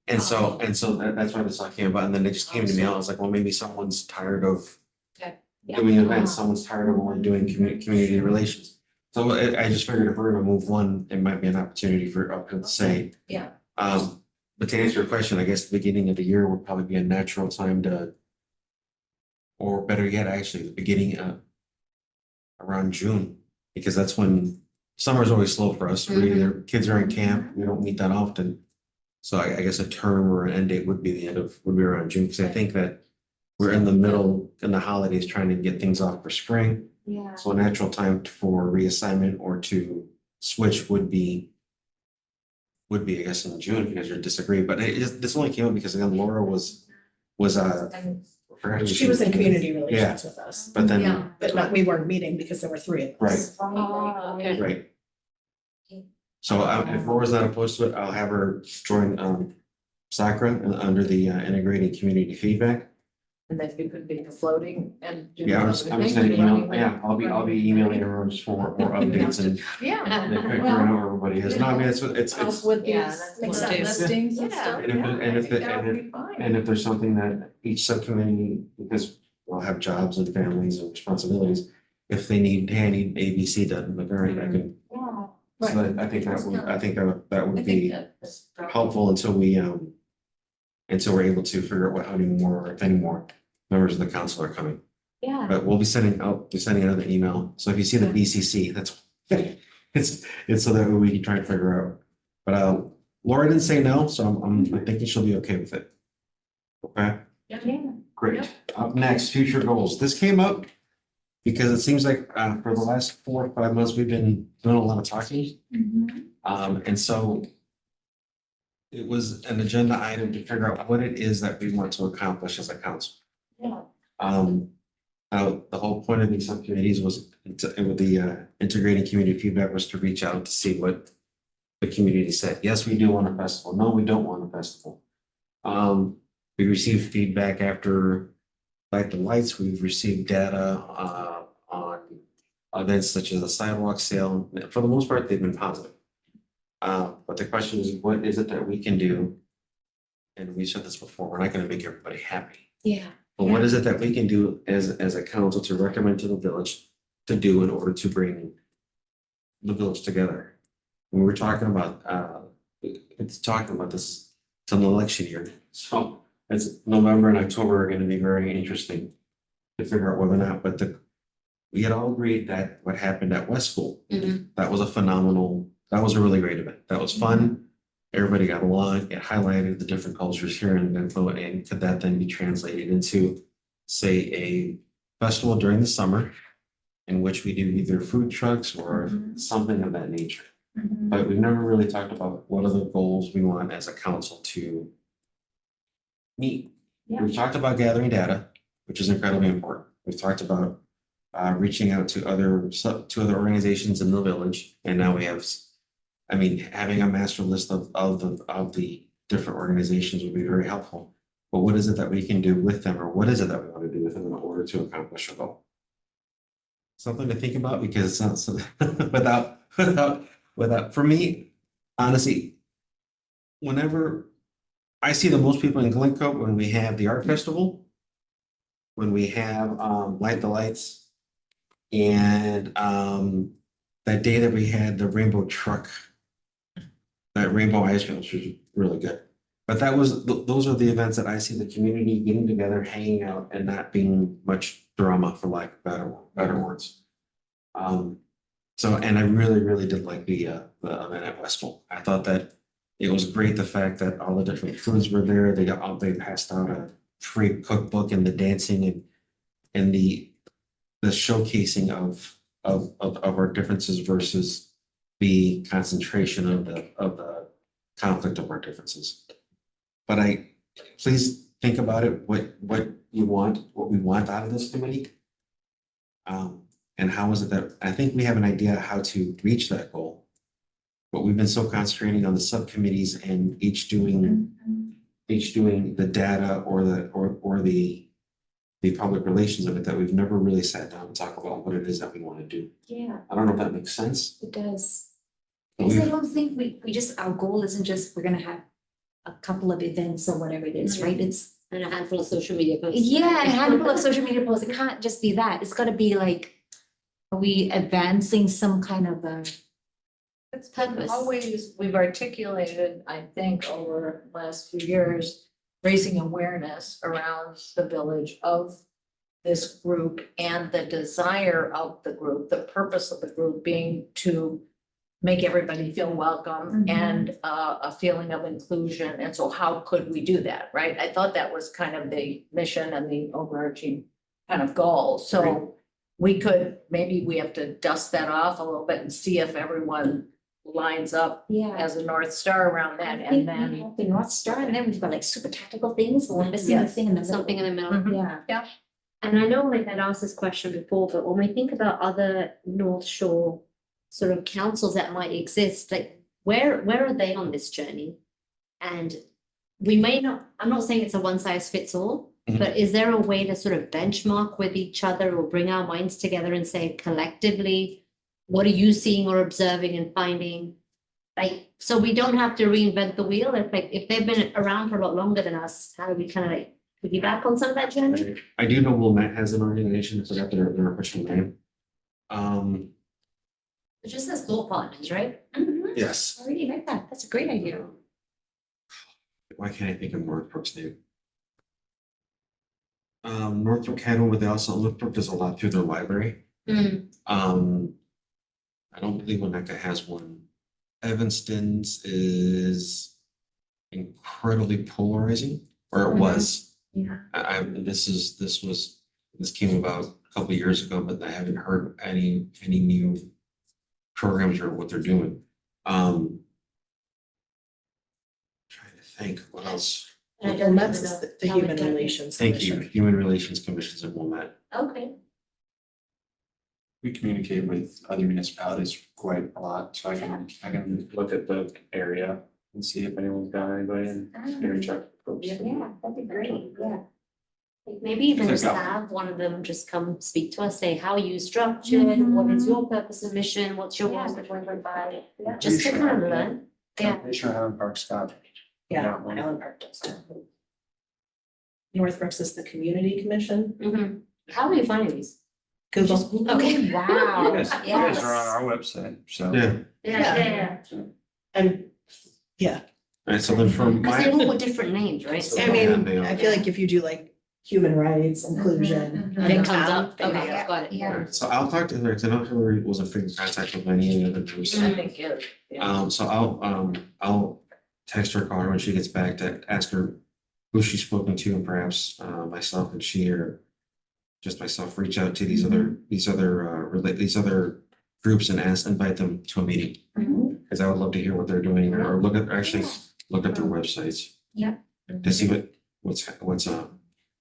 And so that's why this all came about. And then it just came to me. I was like, well, maybe someone's tired of doing events. Someone's tired of only doing community relations. So I just figured if we're gonna move one, it might be an opportunity for up to say. Yeah. But to answer your question, I guess the beginning of the year would probably be a natural time or better yet, actually, the beginning of around June, because that's when summer's always slow for us. We're either kids are in camp, we don't meet that often. So I guess a term or an end date would be around June, because I think that we're in the middle, in the holidays, trying to get things off for spring. Yeah. So a natural time for reassignment or to switch would be, I guess, in June, if you guys are disagree, but this only came up because again, Laura was, And I forgot who She was in community relations with us, But then, Yeah. but not, we weren't meeting because there were 3 of us. okay. right. So if Laura's not opposed to it, I'll have her join Sakura under the integrating community feedback. And then you could be floating and. do Yeah, I'm other just things, gonna email, running yeah, I'll be emailing everyone just for more updates and Yeah. figuring out where everybody is. No, I mean, it's. Help with Yeah, these that's makes sense. listings and Yeah. stuff. And if Yeah, I think that would be fine. And if there's something that each subcommittee, because we'll have jobs and families and responsibilities, if they need, hey, I need ABC done, like, all right, I can. Yeah. So I think that would I think be that's probably- helpful until we're able to figure out how many more, if any more members of the council are coming. Yeah. But we'll be sending another email. So if you see the BCC, that's, it's so that we can try and figure out. But Laura didn't say no, so I'm thinking she'll be okay with it. Okay, Yeah. great. Up next, future goals. This came up because it seems like for the last 4 or 5 months, we've been doing a lot of talking. And so it was an agenda item to figure out what it is that we want to accomplish as a council. Yeah. The whole point of these subcommittees was with the integrating community feedback was to reach out to see what the community said. Yes, we do want a festival. No, we don't want a festival. We received feedback after Light the Lights. We've received data on events such as a sidewalk sale. For the most part, they've been positive. But the question is, what is it that we can do? And we said this before, we're not gonna make everybody happy. Yeah. But what is it that we can do as a council to recommend to the village to do in order to bring the village together? We were talking about, it's talking about this, it's an election year, so it's November and October are gonna be very interesting to figure out whether or not, but we had all agreed that what happened at West School, that was a phenomenal, that was a really great event. That was fun. Everybody got along. It highlighted the different cultures here in Glencoe, and could that then be translated into, say, a festival during the summer in which we do either food trucks or something of that nature. But we've never really talked about what are the goals we want as a council to meet. Yeah. We've talked about gathering data, which is incredibly important. We've talked about reaching out to other organizations in the village, and now we have, I mean, having a master list of the different organizations would be very helpful. But what is it that we can do with them, or what is it that we want to do with them in order to accomplish a goal? Something to think about, because it's not so without, for me, honestly, whenever I see the most people in Glencoe, when we have the art festival, when we have Light the Lights, and that day that we had the rainbow truck, that rainbow ice cream, which was really good. But that was, those are the events that I see the community getting together, hanging out, and not being much drama, for lack of better words. So, and I really, really did like the event at Westfall. I thought that it was great, the fact that all the different foods were there. They passed out a free cookbook, and the dancing and the showcasing of our differences versus the concentration of the conflict of our differences. But please think about it, what we want out of this committee. And how is it that, I think we have an idea how to reach that goal. But we've been so concentrating on the subcommittees and each doing the data or the public relations of it, that we've never really sat down and talked about what it is that we want to do. Yeah, I don't know if that makes sense. it does. But Because I we've- don't think we just, our goal isn't just, we're gonna have a couple of events or whatever it is, right? It's, And a handful of social media posts. yeah, a handful of social media posts. It can't just be that. It's gotta be like, are we advancing some kind of a It's purpose? always, we've articulated, I think, over the last few years, raising awareness around the village of this group and the desire of the group, the purpose of the group being to make everybody feel welcome Mhm. and a feeling of inclusion. And so how could we do that, right? I thought that was kind of the mission and the overarching kind of goal. So we could, maybe we have to dust that off a little bit and see if everyone lines up Yeah. as a North Star around that, I and think we then. have the North Star, and then we've got like super tactical things, but we're missing the Yes. thing in the middle. Something in the middle. Mhm. Yeah. And I know like I'd asked this question before, but when we think about other North Shore sort of councils that might exist, like where are they on this journey? And we may not, I'm not saying it's a one size fits all, Mhm. but is there a way to sort of benchmark with each other or bring our minds together and say collectively, what are you seeing or observing and finding? Like, so we don't have to reinvent the wheel. If like, if they've been around for a lot longer than us, how do we kind of like piggyback on some of that journey? I do know Wilmette has an organization, so that their official name. It just says thought partners, right? Yes. I really like that. That's a great idea. Why can't I think of Northbrook's name? Northbrook had one, but they also, Northbrook does a lot through their library. I don't believe Winnetka has one. Evanston's is incredibly polarizing, or it was. Yeah. This came about a couple of years ago, but I haven't heard any new programs or what they're doing. Trying to think, what else? And I And don't that's even know the how Human exactly- Relations Thank you, Commission. Human Relations Commissions in Wilmette. Okay. We communicate with other municipalities quite a lot, so I can look at the area and see if anyone's got anybody and maybe check. folks. Yeah, that'd be great. Yeah. Maybe even Check just out. have one of them just come speak to us, say how you structured, what is your purpose and mission, what's your Yeah. role for 2025? Yeah. Just to Pretty kind of sure. learn. Yeah. Pretty sure Highland Park's got. Yeah, one. Highland Park does too. Northbrook's is the Community Commission. Mhm. How do you find these? Google. Okay. Wow. Yes, you guys are on our website, so. Yeah, Yeah. And, yeah, all right, so then for Because my. they're all different names, right? So- I Yeah, mean, they are. I feel like if you do like human rights, inclusion. Mhm, It and comes town, up, then okay, yeah. got it. Yeah. Alright, so I'll talk to Hillary, because I know Hillary wasn't in contact with any of the members. I think, yeah. So I'll text her, call her when she gets back to ask her who she's spoken to, and perhaps myself and she, or just myself, reach out to these other groups and invite them to a meeting. Because I would love to hear what they're doing, or look at their websites. Yeah. To see what's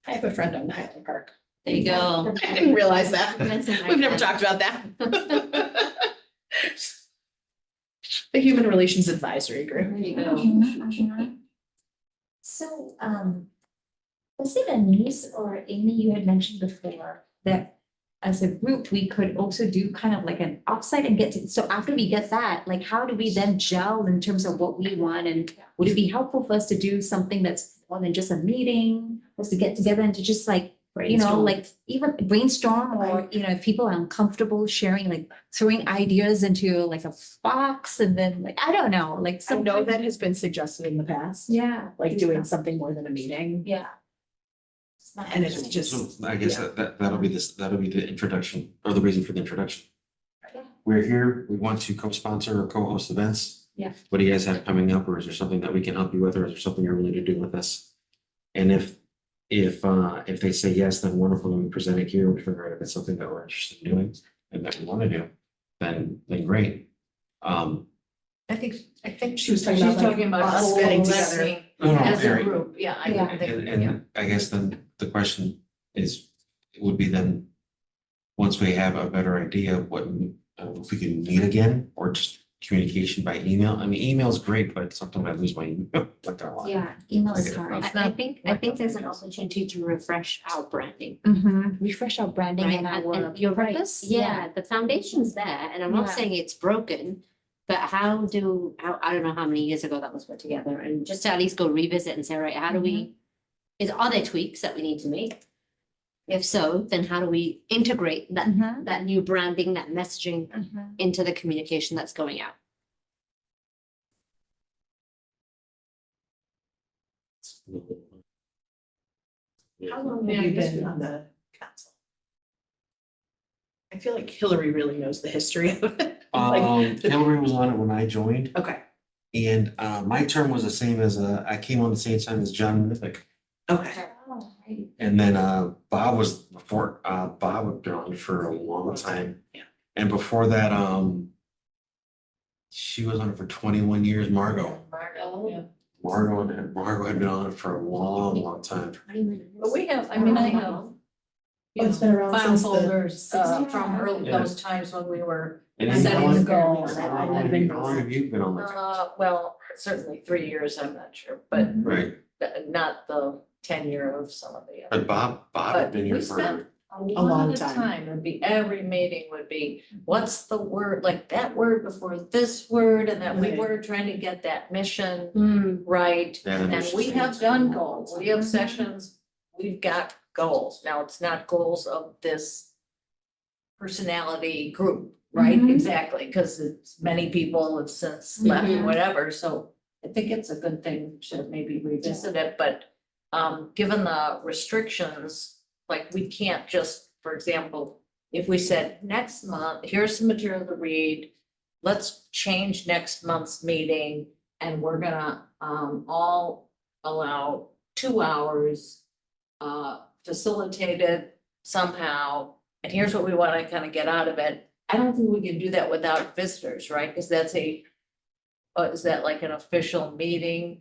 I have a friend on Highland Park. There you go. I didn't realize that. Mention my We've never friend. talked about that. The Human Relations Advisory Group. There you go. So, was it Anise or Amy, you had mentioned before that as a group, we could also do kind of like an offsite and get to, so after we get that, like, how do we then gel in terms of what we want? And would it be helpful for us to do something that's more than just a meeting, for us to get together and to just like, you know, like even brainstorm, or, you know, if people are uncomfortable sharing, like throwing ideas into like a box and then like, I don't know, like I some. know that has been suggested in the past, Yeah. like doing something more than a meeting. Yeah. And it's just, So I guess that'll be the introduction, or the reason for the introduction. Yeah. We're here, we want to co-sponsor or co-host events. Yeah. What do you guys have coming up, or is there something that we can help you with, or is there something you're willing to do with us? And if they say yes, then wonderful, then we present it here, we figure out if it's something that we're interested in doing and that we want to do, then great. I think She was talking about, like, us goal getting setting together. as a Eric. group, yeah, I Yeah. think, yeah. And I guess then the question would be then, once we have a better idea of what, if we can meet again, or just communication by email. I mean, email's great, but sometimes I lose my email. Like that a lot. Yeah, email is Okay. hard. I think there's an opportunity to refresh our branding. Refresh our branding Right, and our you're right. purpose. Yeah, the foundation's there, and I'm not Yeah. saying it's broken. But how, I don't know how many years ago that was put together, and just to at least go revisit and say, right, how do we, are there tweaks that we need to make? If so, then how do we integrate that new branding, that messaging into the communication that's going out? How long have you been on the council? I feel like Hillary really knows the history of it. Like, Hillary was on it when I joined, okay, and my term was the same as, I came on the same time as John Mythic. okay. Oh, right. And then Bob was before, Bob had been on for a long time. Yeah. And before that, she was on it for 21 years, Margot. Margot had been on it for a long time. But we have, I mean, I have, you Oh, it's know, been around file since the folders from Yeah. early, Yeah. those times when we were And setting how long- the goals. how long have you been on the, Well, certainly 3 years, I'm not sure, but right, not the tenure of some of the but other. Bob had But been we here spent for, a long lot of time. time, it'd be, every meeting would be, what's the word, like that word before this word, and that we Right. were trying to get that mission Hmm, right. that And initial we thing. have done goals, we have sessions, we've got goals. Now, it's not goals of this personality group, right? Mhm. Exactly, because it's many people have since left, Mhm. whatever, so I think it's a good thing to maybe revisit it, but given the restrictions, like we can't just, for example, if we said next month, here's some material to read, let's change next month's meeting, and we're gonna all allow 2 hours facilitated somehow, and here's what we wanna kind of get out of it. I don't think we can do that without visitors, right? Because that's is that like an official meeting?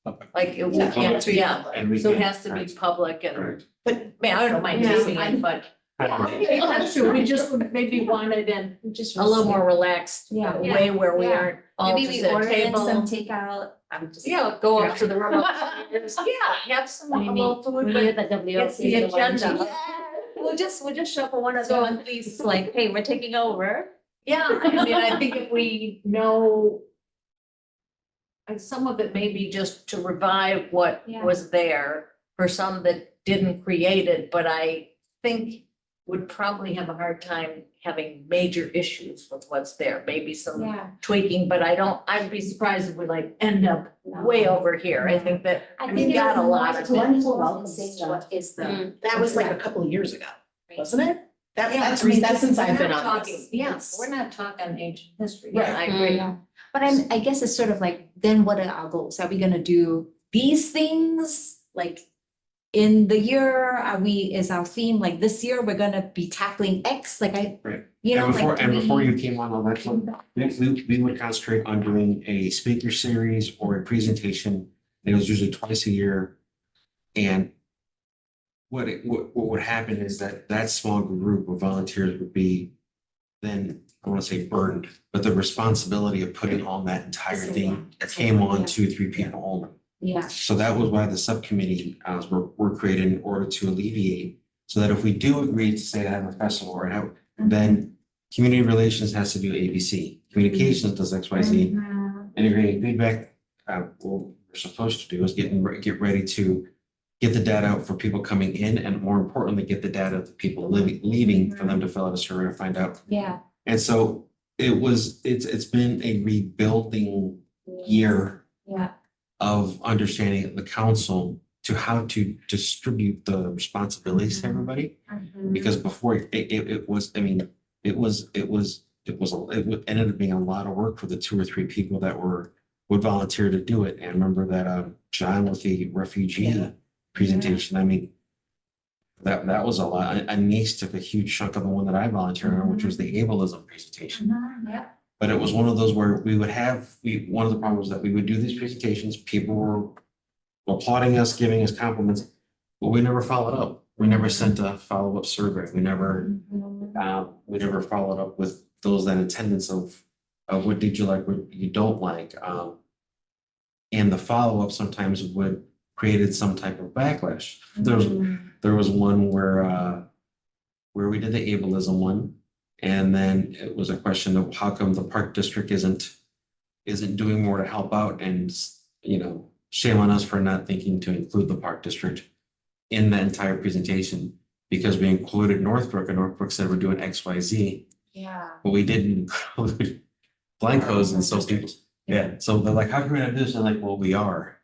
Public. Like, we Yeah, can't, it's be yeah, public. And we so it can- has to be public and, Correct. I mean, I don't mind Yeah, doing it, but that's true, we just maybe wanted in Just a little more relaxed Yeah. way where we Yeah. aren't all Maybe just we at a order in some table. takeout. I'm just. Yeah, go up to the room. Yeah, have some, a We little meet, food, we but meet at the WLC. it's the for lunch. agenda. We'll just shuffle one of So- them, please, like, hey, we're taking over. Yeah, I mean, I think if we know. And some of it may be just to revive what Yeah. was there for some that didn't create it, but I think would probably have a hard time having major issues with what's there, maybe some Yeah. tweaking, but I'd be surprised if we like end up way over here. I think that I we've think got a lot of it. Glencoe Welcome stuff. what is the. That was like a couple of years ago, wasn't it? That, Yeah, that's, I mean, that's since we're I've been not on talking- this. Yeah, we're not talking ancient history. Right. Yeah, I agree. Yeah. But I guess it's sort of like, then what are our goals? Are we gonna do these things like in the year? Is our theme like this year, we're gonna be tackling X, like Right. you know, And before, like. and do before we- you came on, we would concentrate on doing a speaker series or a presentation. And it was usually twice a year. And what would happen is that small group of volunteers would be then, I want to say burdened, but the responsibility of putting on that entire thing came on 2, 3 people only. Yeah, So that was why the subcommittee were created in order to alleviate, so that if we do agree to say to have a festival or have, then community relations has to do ABC, communications does XYZ, integrating feedback. What we're supposed to do is get ready to get the data out for people coming in, and more importantly, get the data of the people leaving for them to fill out a survey to find out. yeah. And so it's been a rebuilding year Yeah. of understanding the council to how to distribute the responsibilities to everybody. Because before it was, I mean, it ended up being a lot of work for the 2 or 3 people that would volunteer to do it. And I remember that John with the refugee presentation, I mean, that was a lot. Anise took a huge chunk of the one that I volunteered on, which was the ableism presentation. Yeah. But it was one of those where we would one of the problems that we would do these presentations, people were applauding us, giving us compliments, but we never followed up. We never sent a follow-up survey. We never followed up with those that attendance of what did you like, what you don't like. And the follow-up sometimes created some type of backlash. There was one where we did the ableism one, and then it was a question of how come the park district isn't doing more to help out, and shame on us for not thinking to include the park district in that entire presentation, because we included Northbrook and Northbrook said we're doing XYZ, Yeah. but we didn't include Glencoe's, and so people, so they're like, how can we not do this? And I'm like, well, we are.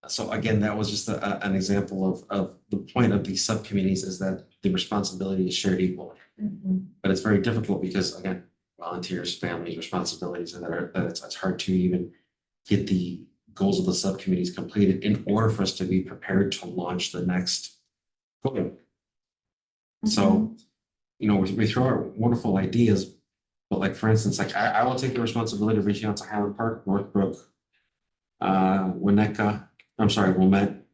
So again, that was just an example of the point of these subcommittees, is that the responsibility is shared equally. But it's very difficult because, again, volunteers, families, responsibilities, and it's hard to even get the goals of the subcommittees completed in order for us to be prepared to launch the next program. So, we throw out wonderful ideas, but like, for instance, like I will take the responsibility of reaching out to Highland Park, Northbrook, Wilmette,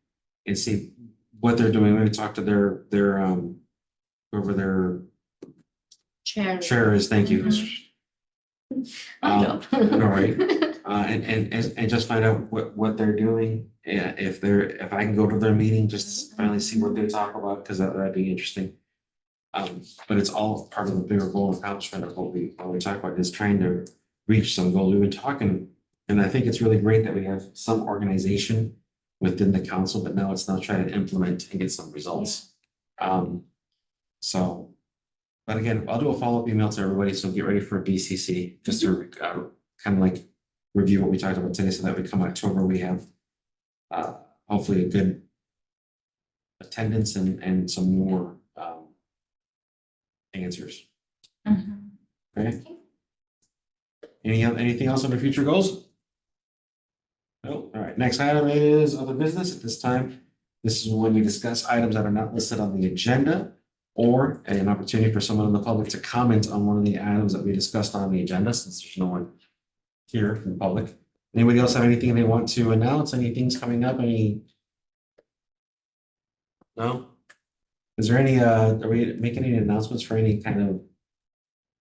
and see what they're doing. Maybe talk to their whoever their chair is. Thank you. Right. And just find out what they're doing. If I can go to their meeting, just finally see what they talk about, because that'd be interesting. But it's all part of the bigger goal and accomplishment of what we talk about, is trying to reach some goals. We've been talking, and I think it's really great that we have some organization within the council, but now it's now trying to implement and get some results. But again, I'll do a follow-up email to everybody, so get ready for a BCC, just to kind of like review what we talked about today, so that we come October, we have hopefully a good attendance and some more answers. Okay. Anything else on the future goals? No. All right. Next item is other business. At this time, this is when we discuss items that are not listed on the agenda, or an opportunity for someone in the public to comment on one of the items that we discussed on the agenda, since there's no one here from the public. Anybody else have anything they want to announce? Anything's coming up? No? Is there any, are we making any announcements for any kind of,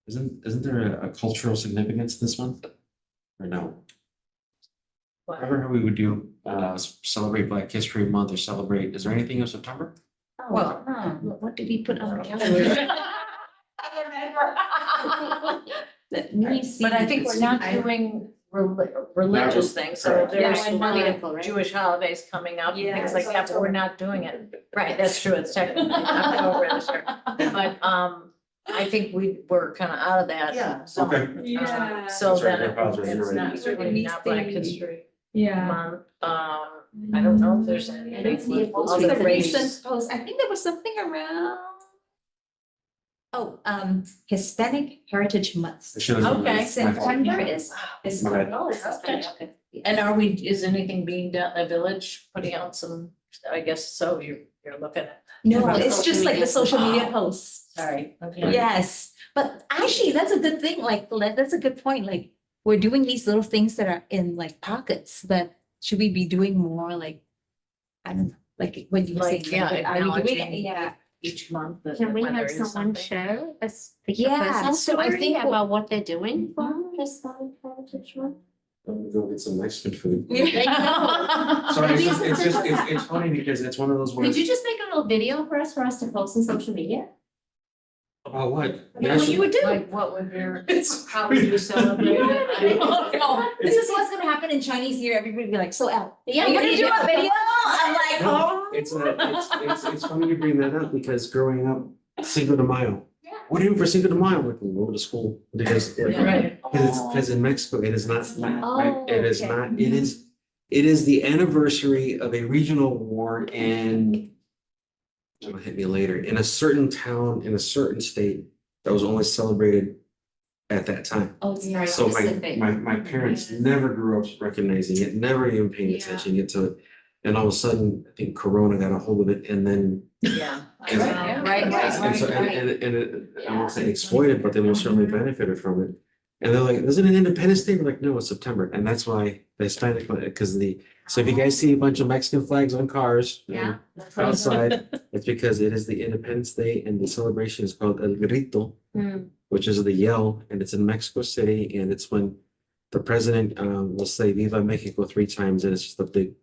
isn't there a cultural significance this month? Or no? Remember how we would do, celebrate Black History Month or celebrate, is there anything in September? Well, What did we put on the calendar? Let me see. but I think we're not doing religious things, so Correct. there's Yeah, and plenty political, of right? Jewish holidays coming up and things Yeah, like it's that, but we're not doing it. Right, that's true, it's technically October this year, but, I think we're kind of out of that. Yeah. zone. Okay. Yeah. So Sorry, I then apologize, you're it's right. not, certainly not Black History Yeah. Month, I don't know if there's any. I don't see a post other with a race. recent post. I think there was something around. Oh, Hispanic Heritage Month. I should have. Okay. September is. My bad. Oh, it's okay. And is anything being done in the village, putting out some, I guess, so you're looking at, No, About it's social just like the media. social media posts. sorry, okay. Yes, but actually, that's a good thing, like, that's a good point, like, we're doing these little things that are in like pockets, but should we be doing more like, I don't know, like what you were saying? Like, yeah, like, are we doing it? acknowledging Yeah, each month. that- Can we when have there is someone something. share us Yeah, personal so I story think what- about what they're doing for Hispanic Heritage Month? Go get some Mexican food. Yeah. Sorry, it's funny because it's one of those where. Could you just make a little video for us to post on social media? About what? Yeah, what you would do. Like, what would your, It's. how would you celebrate it? No, this is what's gonna happen in Chinese New Year, everybody be like, so Al, Yeah, are you what gonna do do you a video? I'm like, No, oh. it's funny you bring that up because growing up, Cinco de Mayo. What are you doing for Cinco de Mayo? We go to school because Right. because in Mexico, it is not, Oh, it is okay. not, it is the anniversary of a regional war in, it'll hit me later, in a certain town, in a certain state that was only celebrated at that time. Oh, it's very So specific. my parents never grew up recognizing it, never even paying Yeah. attention to it. And all of a sudden, I think Corona got a hold of it and then, Yeah. And- Right, and so, right. and it, I won't say exploited, but they most certainly benefited from it. And they're like, isn't it Independence Day? We're like, no, it's September. And that's why the Hispanic, because so if you guys see a bunch of Mexican flags on cars. Yeah. Outside, it's because it is the Independence Day and the celebration is called El Grito, Hmm. which is the yell, and it's in Mexico City, and it's when the president will say Viva Mexico 3 times, and it's just a big,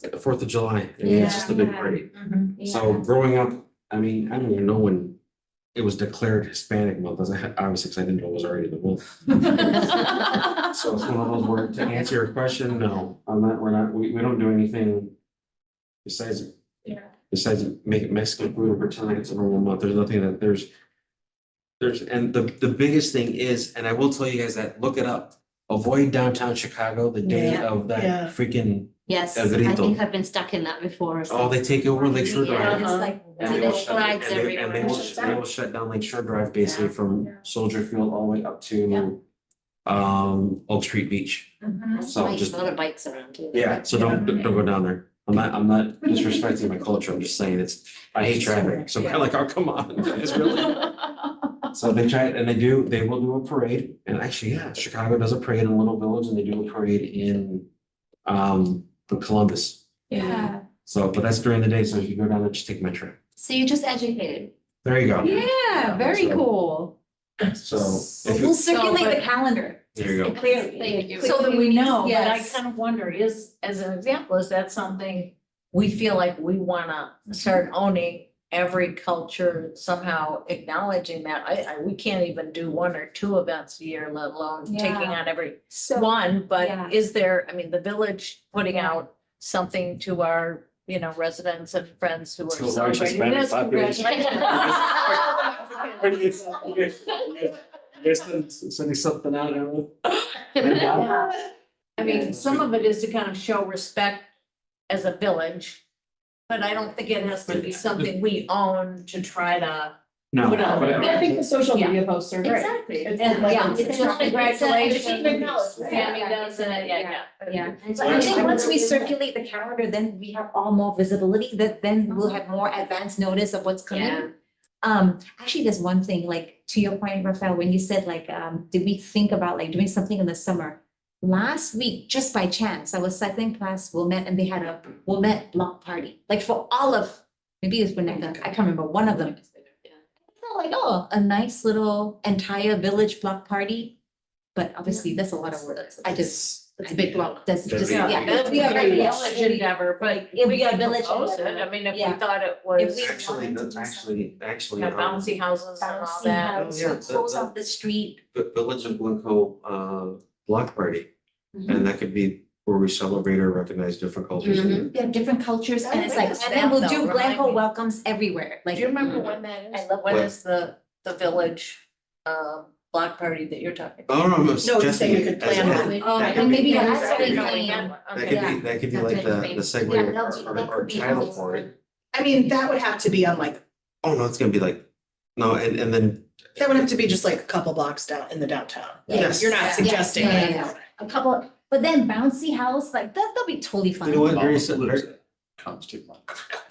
like the 4th of July, I mean, it's just a big Yeah. parade. Mhm. So growing up, I mean, I don't even know when it was declared Hispanic month, as I had, obviously, because I didn't know it was already the month. So it's one of those where, to answer your question, no, we don't do anything besides. Yeah. Besides make it Mexican food and pretend like it's a normal month, there's nothing that and the biggest thing is, and I will tell you guys that, look it up. Avoid downtown Chicago the day Yeah. of that Yeah. freaking, Yes, El I Grito. think I've been stuck in that before. so- oh, they take over Lakeshore Yeah, Drive. it's like, And see they will those shut, flags and they everywhere. will shut down Lakeshore Drive basically from Soldier Field all the way up to Oak Street Beach. So Bikes, just, a lot of bikes around too. yeah, so don't go down there. I'm not disrespecting my culture, I'm just saying I hate traffic, so I'm like, oh, come on, guys, really? So they try it and they will do a parade, and actually, yeah, Chicago does a parade in Little Village and they do a parade in Columbus. Yeah. So, but that's during the day, so if you go down there, just take Metro. So you just educated. There you go. Yeah, very cool. So if We'll you, circulate but- the calendar. there you go. Clearly. Thank you. So that we know, but I Yes. kind of wonder, as an example, is that something we feel like we wanna start owning every culture, somehow acknowledging that? We can't even do 1 or 2 events a year, let alone taking Yeah. on every So, one, but yeah. is there, I mean, the village putting Yeah. out something to our, residents and friends who are To a large celebrating Hispanic this, population. congratulations. Sending something out, I mean, some of it is to kind of show respect as a village, but I don't think it has to be something we own to try to. No, Put out. but I think the social Yeah. media posts are great. Exactly. It's And like- yeah, it's it's just- congratulations. it's a acknowledgement. Tammy does it, yeah. Yeah. So I think once we circulate the calendar, then we have all more visibility, that then we'll have more advance notice of what's coming. Actually, there's one thing, like, to your point, Rafael, when you said like, did we think about like doing something in the summer? Last week, just by chance, I was cycling past Wilmette and they had a Wilmette block party, like for all of, maybe it was Winnetka, I can't remember, one of them. I felt like, oh, a nice little entire village block party, but obviously that's a lot of work. I just, It's a big block. that's just, Yeah. yeah. That'd be a very very village village endeavor, but It'd we be a can village propose it, endeavor. I mean, if we Yeah. thought it If was. we actually, wanted to that's do actually, Have bouncy houses and all Bouncy that. house, yeah, close off the street. Village of Glencoe, block party. And that could be where we celebrate or recognize different cultures. Mhm. Yeah, different cultures, and it's like, That's and then we'll that, do though, remind Glencoe me. welcomes everywhere, like. Do you remember when that is? I love When What? is the village, block party that you're talking? Oh, no, I'm No, just suggesting saying you it could as plan a- one. Oh, that I could And be- maybe that's that's that could be- what That could be like the segue Yeah, or that or could be title helpful. for it. I mean, that would have to be on like, Oh, no, it's gonna be like, no, and then, that would have to be just like a couple blocks down in the downtown. Yes. You're Yeah. not suggesting. Yeah, yeah, a couple, but then bouncy house, like that'll be totally fun. you know what, very, Almost very, lose it. Comes to mind.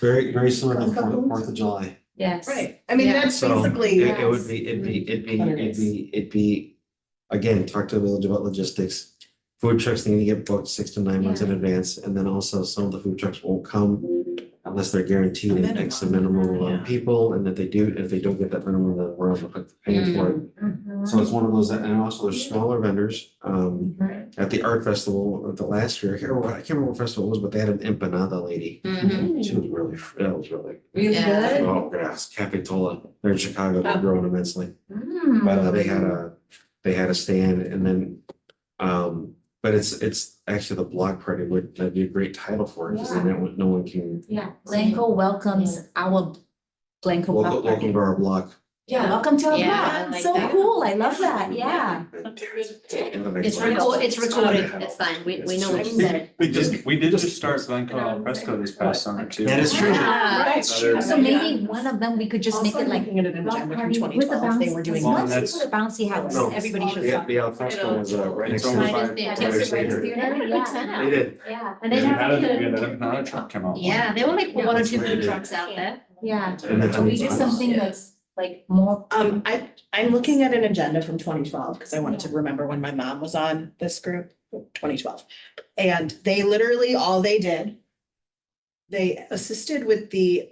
very similar to the Fourth of July. Yes. Right, I mean, Yeah. that's So basically. it would be, it'd be, again, talk to the village about logistics. Food trucks need to get booked 6 to 9 months in advance, and then also some of the food trucks won't come unless they're guaranteed an X minimum Yeah. of people, and if they don't get that minimum, then we're also paying for it. Mhm. So it's one of those, that- and also there's smaller vendors, Right. at the art festival, the last year, I can't remember what festival it was, but they had an empanada lady. Mhm. She was really, that was really, Really Yeah. good. oh, yes, Capitola, they're in Chicago, they're growing immensely. Mm. But they had a stand and then, but it's actually the block party that'd be a great title for it, because then no one can, Yeah, Glencoe welcomes our Glencoe block welcome party. to our block. Yeah, welcome to our Yeah, I block, like so that. cool, I love that, yeah. It's recorded, it's fine, we know what you said. We did just start Glencoe al fresco this past summer too. That is true. Yeah. Right. So maybe one of them, we could just make Also it like. looking at an block agenda from party twenty with a twelve, they bouncy- were doing. Well, Once we that's- put a bouncy house, No. everybody should. The alfresco was right next to It's the over fire. by- Texas Fire Rights Theater. Theater, yeah, They did. yeah, and We then had after we had the, an empanada truck come out. Yeah, there were like Yeah. one or two That's food right. trucks out there. yeah, And then so we do something that's like more. I'm looking at an agenda from 2012, because I wanted to remember when my mom was on this group, 2012. And they literally, all they did, they assisted with the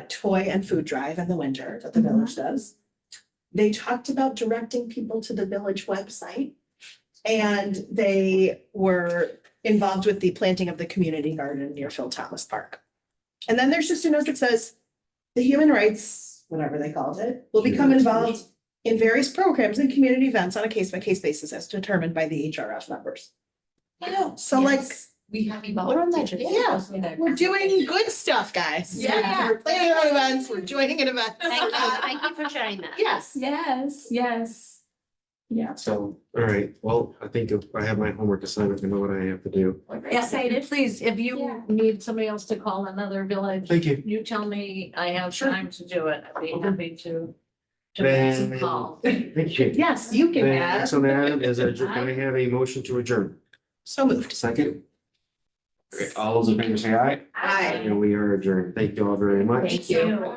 toy and food drive in the winter that the village does. They talked about directing people to the village website. And they were involved with the planting of the community garden near Phil Thomas Park. And then there's just a note that says, the human rights, whatever they called it, will become involved in various programs and community events on a case-by-case basis as determined by the HRF members. So like, We have evolved. yeah, we're doing good stuff, guys. Yeah. We're planning our own events, we're joining an event. Thank you for sharing that. Yes. Yes, yes. Yeah. So, all right, well, I think if I have my homework assignment, I know what I have to do. Excited, please, if Yeah. you need somebody else to call another village, Thank you. you tell me, I have Sure. time to do it, I'd be Okay. happy to make some Then, calls. thank you. Yes, you can Then have. next on the item is, can I have a motion to adjourn? So moved. Second? Great, all those in favor say aye. Aye. And we are adjourned. Thank you all very much. Thank you.